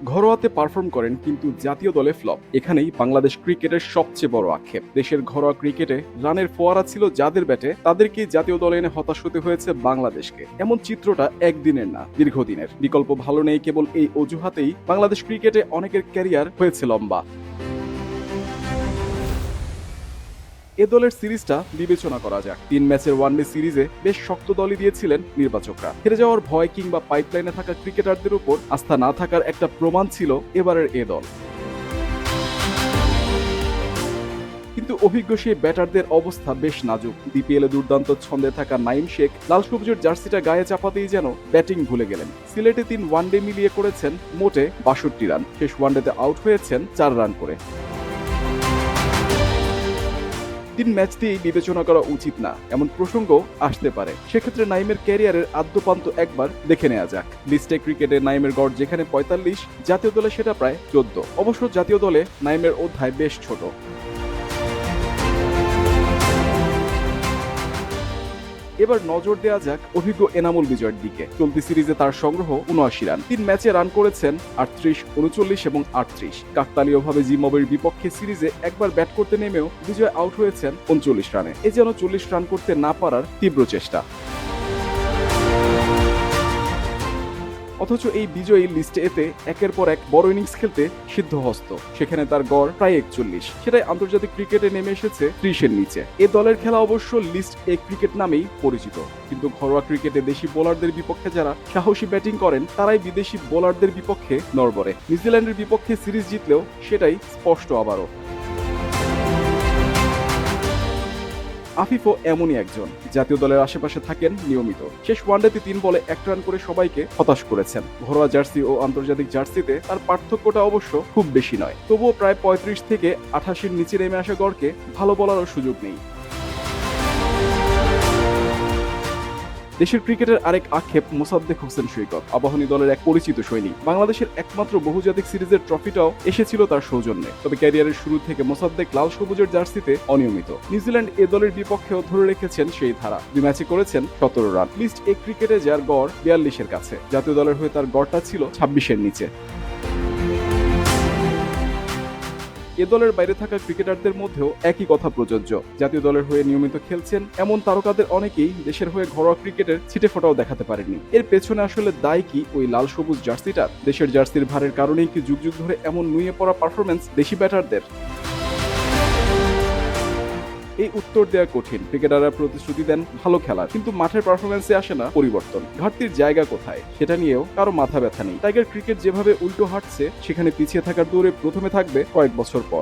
ঘরোয়াতে perform করেন কিন্তু জাতীয় দলে ফ্লপ। এখানেই বাংলাদেশ ক্রিকেটের সবচেয়ে বড় আক্ষেপ। দেশের ঘরোয়া ক্রিকেটে রানের ফোয়ারা ছিল যাদের ব্যাটে, তাদেরকেই জাতীয় দলে এনে হতাশ হতে হয়েছে বাংলাদেশকে। এমন চিত্রটা একদিনের না, দীর্ঘদিনের। বিকল্প ভালো নেই কেবল এই অজুহাতেই বাংলাদেশ ক্রিকেটে অনেকের ক্যারিয়ার হয়েছে লম্বা। এ দলের সিরিজটা বিবেচনা করা যাক। 3 ম্যাচের ওয়ানডে সিরিজে বেশ শক্ত দলই দিয়েছিলেন নির্বাচকরা। হেরে যাওয়ার ভয় কিংবা পাইপলাইনে থাকা ক্রিকেটারদের উপর আস্থা না থাকার একটা প্রমাণ ছিল এবারের এ দল। কিন্তু অভিজ্ঞ সেই ব্যাটারদের অবস্থা বেশ নাজুক। বিপিএল এ দুর্দান্ত ছন্দে থাকা নাইম শেখ লাল সবুজের জার্সিটা গায়ে চাপাতেই যেন ব্যাটিং ভুলে গেলেন। সিলেটে 3 ওয়ানডে মিলিয়ে করেছেন মোটে 62 রান। শেষ ওয়ানডেতে আউট হয়েছেন 4 রান করে। 3 ম্যাচ দিয়েই বিবেচনা করা উচিত না, এমন প্রসঙ্গ আসতে পারে। সেক্ষেত্রে নাইমের ক্যারিয়ারের আদ্যপান্ত একবার দেখে নেওয়া যাক। লিস্টে ক্রিকেটে নাইমের গড় যেখানে 45, জাতীয় দলে সেটা প্রায় 14। অবশ্য জাতীয় দলে নাইমের অধ্যায় বেশ ছোট। এবার নজর দেওয়া যাক অভিজ্ঞ এনামুল বিজয়ের দিকে। চলতি সিরিজে তার সংগ্রহ 79 রান। 3 ম্যাচে রান করেছেন 38, 39 এবং 38। কাকতালীয়ভাবে জিম্বাবুয়ের বিপক্ষে সিরিজে একবার ব্যাট করতে নেমেও বিজয় আউট হয়েছেন 39 রানে। এ যেন 40 রান করতে না পারার তীব্র চেষ্টা। অথচ এই বিজয়ী লিস্টে এতে একের পর এক বড় ইনিংস খেলতে সিদ্ধহস্ত। সেখানে তার গড় প্রায় 41, সেটাই আন্তর্জাতিক ক্রিকেটে নেমে এসেছে 30-এর নিচে। এ দলের খেলা অবশ্য লিস্ট এ ক্রিকেট নামেই পরিচিত, কিন্তু ঘরোয়া ক্রিকেটে দেশি বোলারদের বিপক্ষে যারা সাহসী ব্যাটিং করেন তারাই বিদেশি বোলারদের বিপক্ষে নড়বড়ে। নিউজিল্যান্ডের বিপক্ষে সিরিজ জিতলেও সেটাই স্পষ্ট আবারও। আফিফও এমনই একজন। জাতীয় দলের আশেপাশে থাকেন নিয়মিত। শেষ ওয়ানডেতে 3 বলে 1 রান করে সবাইকে হতাশ করেছেন। ঘরোয়া জার্সি ও আন্তর্জাতিক জার্সিতে তার পার্থক্যটা অবশ্য খুব বেশি নয়। তবুও প্রায় 35 থেকে 88-এর নিচে নেমে আসা গড়কে ভালো বলারও সুযোগ নেই। দেশের ক্রিকেটের আরেক আক্ষেপ মোসাদ্দেক হোসেন সৈকত। আবাহনী দলের এক পরিচিত সৈনিক। বাংলাদেশের একমাত্র বহুজাতিক সিরিজের ট্রফিটাও এসেছিল তার সৌজন্যে। তবে ক্যারিয়ারের শুরু থেকে মোসাদ্দেক লাল সবুজের জার্সিতে অনিয়মিত। নিউজিল্যান্ড এ দলের বিপক্ষেও ধরে রেখেছেন সেই ধারা। 2 ম্যাচে করেছেন 17 রান। লিস্ট এ ক্রিকেটে যার গড় 42-এর কাছে। জাতীয় দলের হয়ে তার গড়টা ছিল 26-এর নিচে। এ দলের বাইরে থাকা ক্রিকেটারদের মধ্যেও একই কথা প্রযোজ্য। জাতীয় দলের হয়ে নিয়মিত খেলছেন এমন তারকাদের অনেকেই দেশের হয়ে ঘরোয়া ক্রিকেটের ছিটেফোঁটাও দেখাতে পারেননি। এর পেছনে আসলে দায় কি ওই লাল সবুজ জার্সিটার? দেশের জার্সির ভারের কারণেই কি যুগ যুগ ধরে এমন নুয়ে পড়া পারফরমেন্স দেশি ব্যাটারদের? এই উত্তর দেওয়া কঠিন। ক্রিকেটাররা প্রতিশ্রুতি দেন ভালো খেলার, কিন্তু মাঠের পারফরমেন্সে আসে না পরিবর্তন। ঘাটতির জায়গা কোথায় সেটা নিয়েও কারো মাথা ব্যথা নেই। টাইগার ক্রিকেট যেভাবে উল্টো হাঁটছে, সেখানে পিছিয়ে থাকার দৌড়ে প্রথমে থাকবে কয়েক বছর পর।